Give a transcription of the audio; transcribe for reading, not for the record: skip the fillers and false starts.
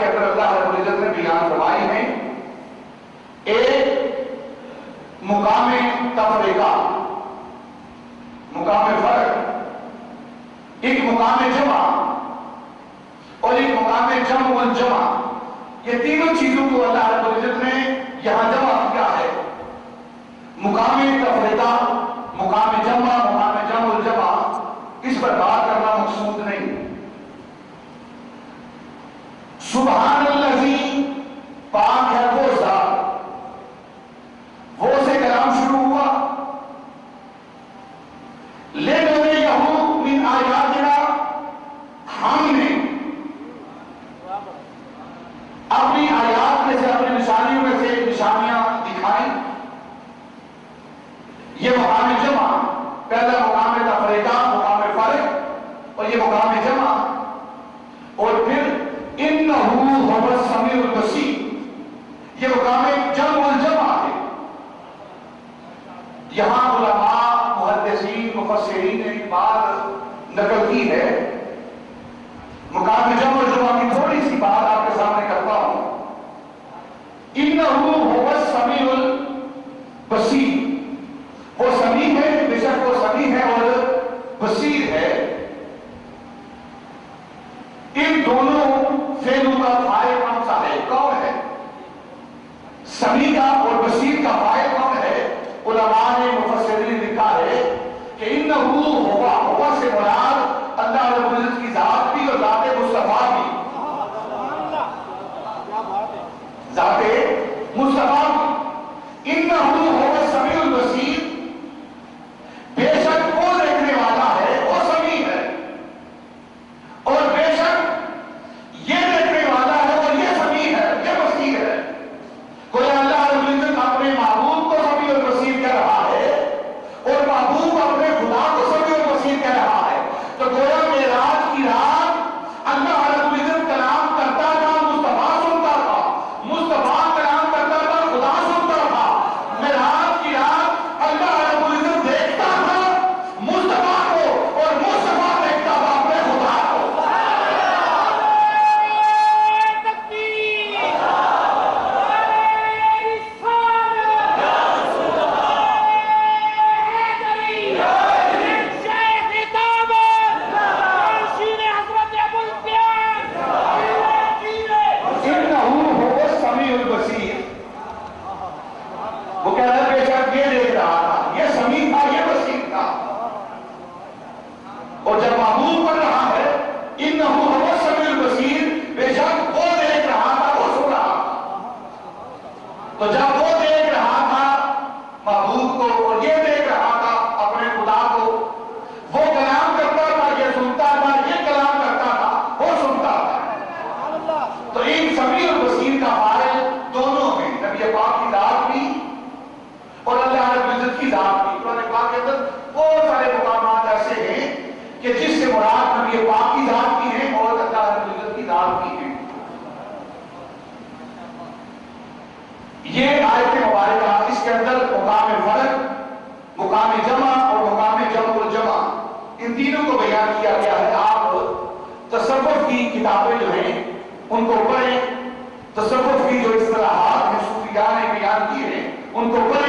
اندر اللہ رب العزت نے بیان فرمائی ہیں. ایک مقام تفریقہ، مقام فرق، ایک مقام جمع اور ایک مقام جمع والجمع. یہ تینوں چیزوں کو اللہ رب العزت نے یہاں جمع کیا ہے. مقام تفریقہ، مقام جمع، مقام جمع والجمع، اس پر بات کرنا مقصود نہیں. سبحان الذی، پاک ہے وہ ذات، وہ سے کلام شروع ہوا. لِنُرِيَهُ مِنْ آیاتنا، ہم نے اپنی آیات میں سے، اپنی نشانیوں میں سے نشانیاں دکھائیں. یہ مقام جمع، پہلا مقام تفریقہ، مقام فرق، اور یہ مقام جمع. اور پھر اِنَّهُ هُوَ السَّمِيعُ الْبَصِيرُ، یہ مقام جمع والجمع ہے. یہاں علماء، محدثین، مفسرین نے ایک بات نقل کی ہے. مقام جمع والجمع کی تھوڑی سی بات آپ کے سامنے کرتا ہوں. اِنَّهُ هُوَ السَّمِيعُ الْبَصِيرُ، وہ سمیع ہے، بے شک وہ سمیع ہے اور بصیر ہے. ان دونوں فعلوں کا فاعل کون سا ہے؟ کون ہے؟ سمیع کا اور بصیر کا فاعل کون ہے؟ علماء نے، مفسرین نے لکھا ہے کہ انہو ہوا، ہوا سے مراد اللہ رب العزت کی ذات بھی اور ذات مصطفیٰ بھی. ذات مصطفیٰ بھی. انہو ہوا السمیع البصیر، بے شک وہ دیکھنے والا ہے، وہ سمیع ہے، اور بے شک یہ دیکھنے والا ہے اور یہ سمیع ہے، یہ بصیر ہے. کوئی اللہ رب العزت اپنے معبود کو سمیع اور بصیر کہہ رہا ہے اور معبود اپنے خدا کو سمیع اور بصیر کہہ رہا ہے. تو گویا معراج کی رات اللہ رب العزت کلام کرتا تھا، مصطفیٰ سنتا تھا، مصطفیٰ کلام کرتا تھا، خدا سنتا تھا. معراج کی رات اللہ رب العزت دیکھتا تھا مصطفیٰ کو اور مصطفیٰ دیکھتا تھا اپنے خدا کو. وہ کہہ رہا ہے بے شک یہ دیکھ رہا تھا، یہ سمیع تھا، یہ بصیر تھا. اور جب معبود پڑھ رہا ہے انہو هو السمیع البصیر، بے شک وہ دیکھ رہا تھا، وہ سن رہا تھا. تو جب وہ دیکھ رہا تھا معبود کو اور یہ دیکھ رہا تھا اپنے خدا کو، وہ کلام کرتا تھا، یہ سنتا تھا، یہ کلام کرتا تھا، وہ سنتا تھا. تو ان سمیع اور بصیر کا فاعل دونوں ہیں، نبی پاک کی ذات بھی اور اللہ رب العزت کی ذات بھی. قرآن پاک کے اندر بہت سارے مقامات ایسے ہیں کہ جس سے مراد نبی پاک کی ذات بھی ہیں اور اللہ رب العزت کی ذات بھی ہیں. یہ آیت مبارکہ، اس کے اندر مقام فرق، مقام جمع اور مقام جمع والجمع، ان تینوں کو بیان کیا گیا ہے. آپ تصوف کی کتابیں جو ہیں ان کو پڑھیں، تصوف کی جو اصطلاحات ہیں صوفیاء نے بیان کیے ہیں ان کو پڑھیں.